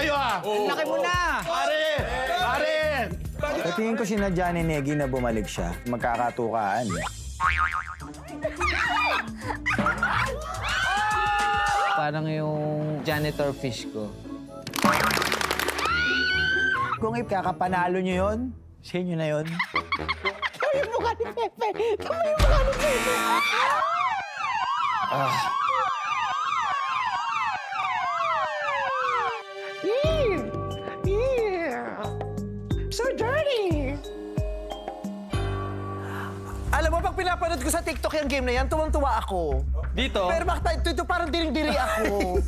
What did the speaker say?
kayo ah! Laki mo na! Pare! Pare! Sa tingin ko sinadya ni Negi na bumalik siya. Magkakatukaan. Parang yung janitor fish ko. Kung ikakapanalo nyo yun, sa inyo na yun. Kami yung mukha ni Pepe! Kami yung mukha ni Pepe! So dirty! Alam mo, pag pinapanood ko sa TikTok yung game na yan, tuwang-tuwa ako. Dito? Pero bakit ito parang diring-diri ako.